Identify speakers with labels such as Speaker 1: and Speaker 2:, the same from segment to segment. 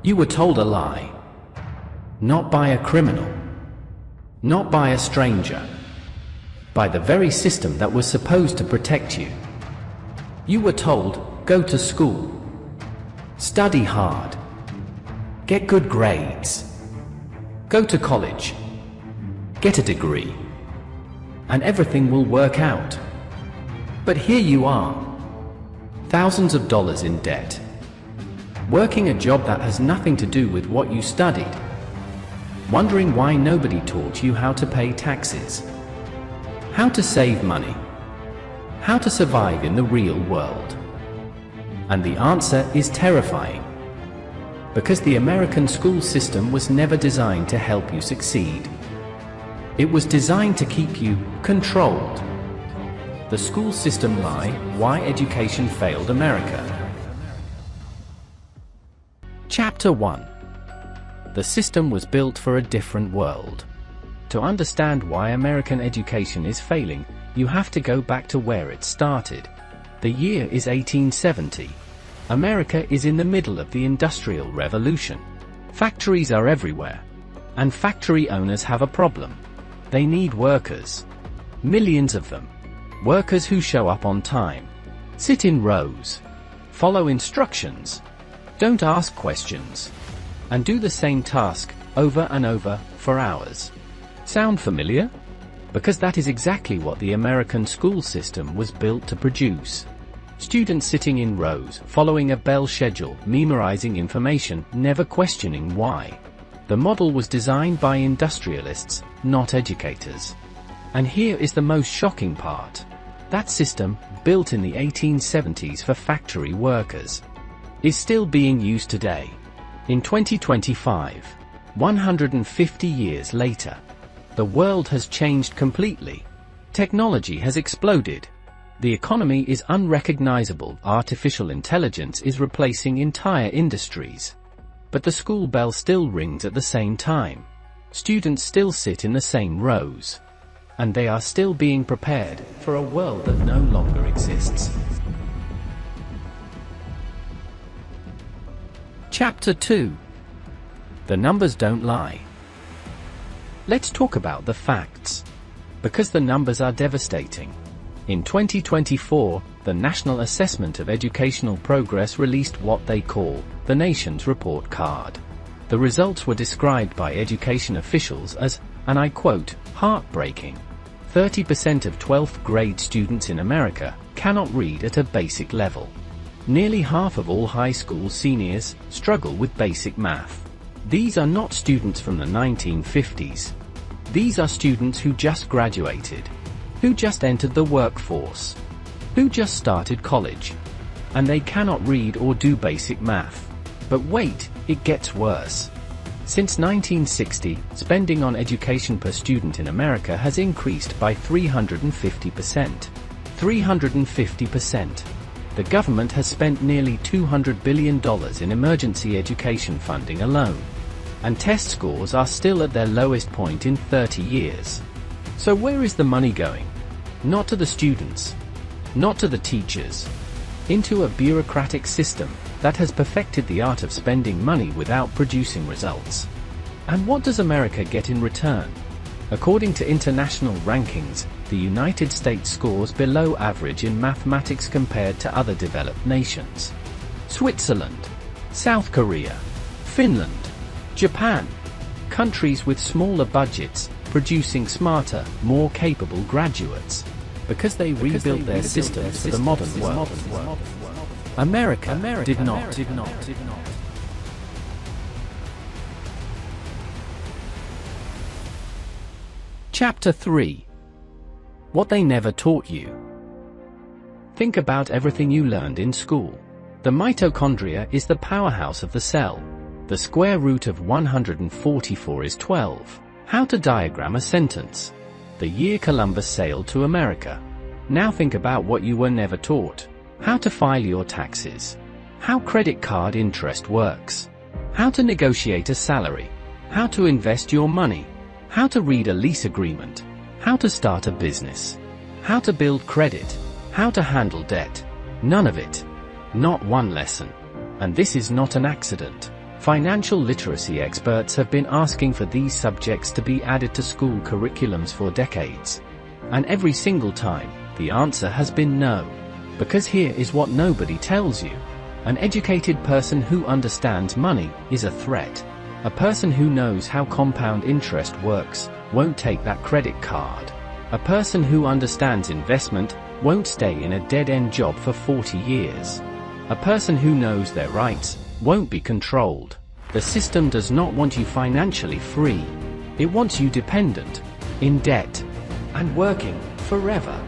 Speaker 1: You were told a lie. Not by a criminal. Not by a stranger. By the very system that was supposed to protect you. You were told, go to school. Study hard. Get good grades. Go to college. Get a degree. And everything will work out. But here you are. Thousands of dollars in debt. Working a job that has nothing to do with what you studied. Wondering why nobody taught you how to pay taxes. How to save money. How to survive in the real world. And the answer is terrifying. Because the American school system was never designed to help you succeed. It was designed to keep you controlled. The school system lie, why education failed America. Chapter 1. The system was built for a different world. To understand why American education is failing, you have to go back to where it started. The year is 1870. America is in the middle of the Industrial Revolution. Factories are everywhere. And factory owners have a problem. They need workers. Millions of them. Workers who show up on time. Sit in rows. Follow instructions. Don't ask questions. And do the same task, over and over, for hours. Sound familiar? Because that is exactly what the American school system was built to produce. Students sitting in rows, following a bell schedule, memorizing information, never questioning why. The model was designed by industrialists, not educators. And here is the most shocking part. That system, built in the 1870s for factory workers, is still being used today. In 2025, 150 years later, the world has changed completely. Technology has exploded. The economy is unrecognizable. Artificial intelligence is replacing entire industries. But the school bell still rings at the same time. Students still sit in the same rows. And they are still being prepared for a world that no longer exists. Chapter 2. The numbers don't lie. Let's talk about the facts. Because the numbers are devastating. In 2024, the National Assessment of Educational Progress released what they call the nation's report card. The results were described by education officials as, and I quote, heartbreaking. 30% of 12th grade students in America cannot read at a basic level. Nearly half of all high school seniors struggle with basic math. These are not students from the 1950s. These are students who just graduated, who just entered the workforce, who just started college. And they cannot read or do basic math. But wait, it gets worse. Since 1960, spending on education per student in America has increased by 350%. 350%. The government has spent nearly $200 billion in emergency education funding alone. And test scores are still at their lowest point in 30 years. So where is the money going? Not to the students. Not to the teachers. Into a bureaucratic system that has perfected the art of spending money without producing results. And what does America get in return? According to international rankings, the United States scores below average in mathematics compared to other developed nations. Switzerland, South Korea, Finland, Japan. Countries with smaller budgets, producing smarter, more capable graduates. Because they rebuilt their systems for the modern world. America did not. Chapter 3. What they never taught you. Think about everything you learned in school. The mitochondria is the powerhouse of the cell. The square root of 144 is 12. How to diagram a sentence. The year Columbus sailed to America. Now think about what you were never taught. How to file your taxes. How credit card interest works. How to negotiate a salary. How to invest your money. How to read a lease agreement. How to start a business. How to build credit. How to handle debt. None of it. Not one lesson. And this is not an accident. Financial literacy experts have been asking for these subjects to be added to school curriculums for decades. And every single time, the answer has been no. Because here is what nobody tells you. An educated person who understands money is a threat. A person who knows how compound interest works won't take that credit card. A person who understands investment won't stay in a dead-end job for 40 years. A person who knows their rights won't be controlled. The system does not want you financially free. It wants you dependent, in debt, and working forever.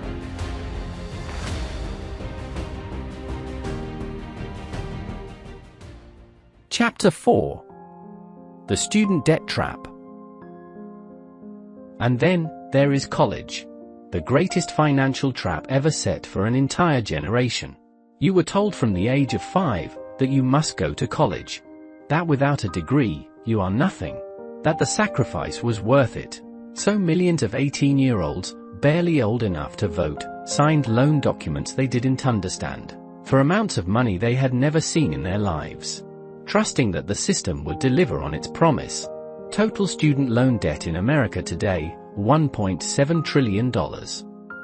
Speaker 1: Chapter 4. The Student Debt Trap. And then, there is college. The greatest financial trap ever set for an entire generation. You were told from the age of 5 that you must go to college. That without a degree, you are nothing. That the sacrifice was worth it. So millions of 18-year-olds, barely old enough to vote, signed loan documents they didn't understand, for amounts of money they had never seen in their lives, trusting that the system would deliver on its promise. Total student loan debt in America today, $1.7 trillion.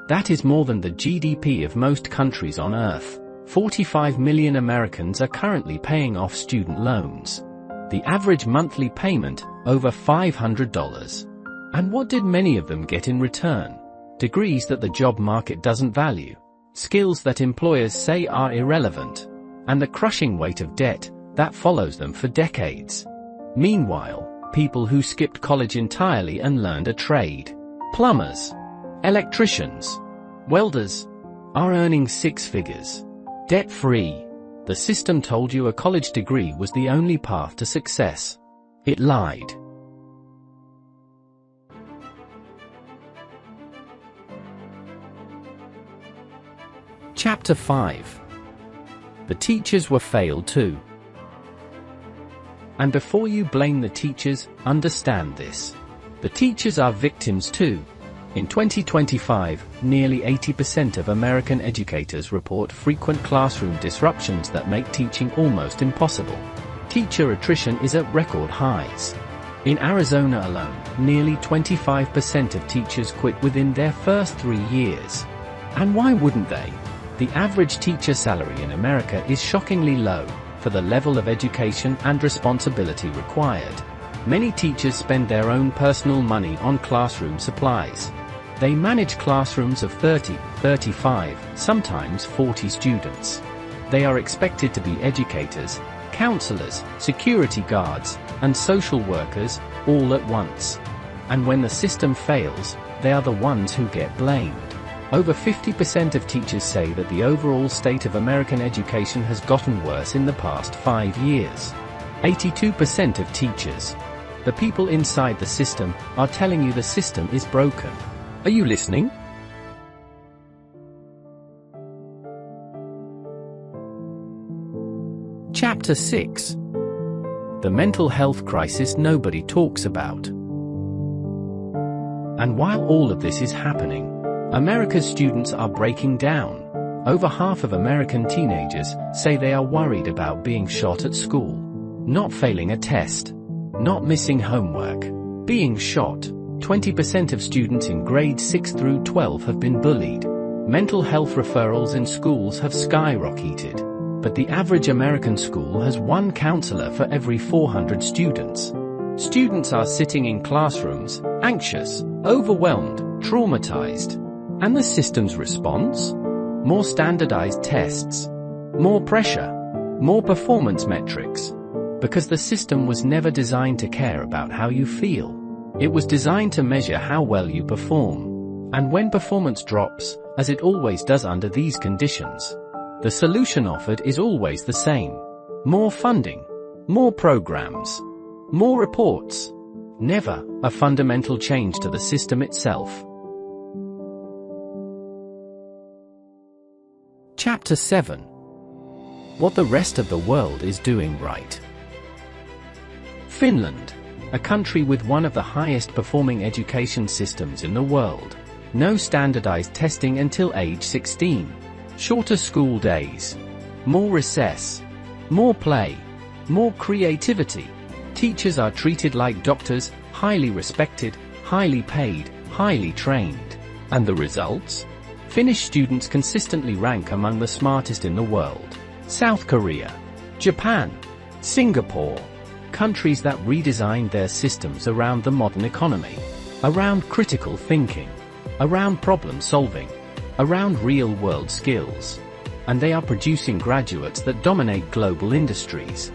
Speaker 1: That is more than the GDP of most countries on Earth. 45 million Americans are currently paying off student loans. The average monthly payment, over $500. And what did many of them get in return? Degrees that the job market doesn't value. Skills that employers say are irrelevant. And the crushing weight of debt that follows them for decades. Meanwhile, people who skipped college entirely and learned a trade, plumbers, electricians, welders, are earning 6 figures. Debt-free. The system told you a college degree was the only path to success. It lied. Chapter 5. The teachers were failed too. And before you blame the teachers, understand this. The teachers are victims too. In 2025, nearly 80% of American educators report frequent classroom disruptions that make teaching almost impossible. Teacher attrition is at record highs. In Arizona alone, nearly 25% of teachers quit within their first 3 years. And why wouldn't they? The average teacher salary in America is shockingly low for the level of education and responsibility required. Many teachers spend their own personal money on classroom supplies. They manage classrooms of 30, 35, sometimes 40 students. They are expected to be educators, counselors, security guards, and social workers, all at once. And when the system fails, they are the ones who get blamed. Over 50% of teachers say that the overall state of American education has gotten worse in the past 5 years. 82% of teachers, the people inside the system, are telling you the system is broken. Are you listening? Chapter 6. The mental health crisis nobody talks about. And while all of this is happening, America's students are breaking down. Over half of American teenagers say they are worried about being shot at school, not failing a test, not missing homework, being shot. 20% of students in grades 6 through 12 have been bullied. Mental health referrals in schools have skyrocketed. But the average American school has 1 counselor for every 400 students. Students are sitting in classrooms, anxious, overwhelmed, traumatized. And the system's response? More standardized tests. More pressure. More performance metrics. Because the system was never designed to care about how you feel. It was designed to measure how well you perform. And when performance drops, as it always does under these conditions, the solution offered is always the same. More funding. More programs. More reports. Never a fundamental change to the system itself. Chapter 7. What the rest of the world is doing right. Finland, a country with one of the highest performing education systems in the world. No standardized testing until age 16. Shorter school days. More recess. More play. More creativity. Teachers are treated like doctors, highly respected, highly paid, highly trained. And the results? Finnish students consistently rank among the smartest in the world. South Korea, Japan, Singapore. Countries that redesigned their systems around the modern economy, around critical thinking, around problem solving, around real-world skills. And they are producing graduates that dominate global industries.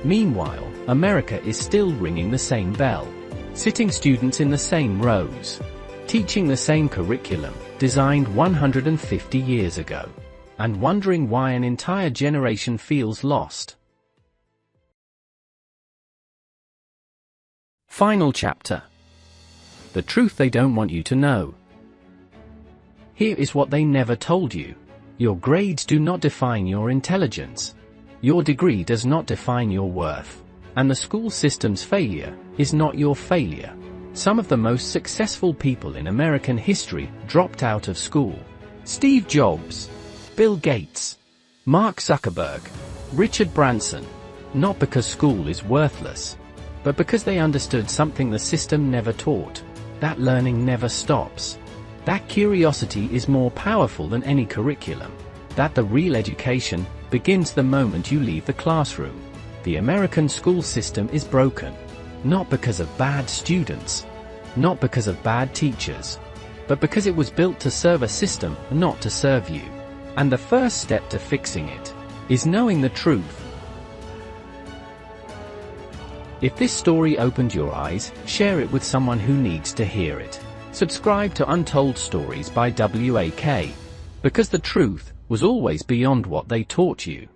Speaker 1: Meanwhile, America is still ringing the same bell, sitting students in the same rows, teaching the same curriculum, designed 150 years ago, and wondering why an entire generation feels lost. Final chapter. The truth they don't want you to know. Here is what they never told you. Your grades do not define your intelligence. Your degree does not define your worth. And the school system's failure is not your failure. Some of the most successful people in American history dropped out of school. Steve Jobs, Bill Gates, Mark Zuckerberg, Richard Branson. Not because school is worthless, but because they understood something the system never taught. That learning never stops. That curiosity is more powerful than any curriculum. That the real education begins the moment you leave the classroom. The American school system is broken. Not because of bad students. Not because of bad teachers. But because it was built to serve a system, not to serve you. And the first step to fixing it is knowing the truth. If this story opened your eyes, share it with someone who needs to hear it. Subscribe to Untold Stories by WAK. Because the truth was always beyond what they taught you.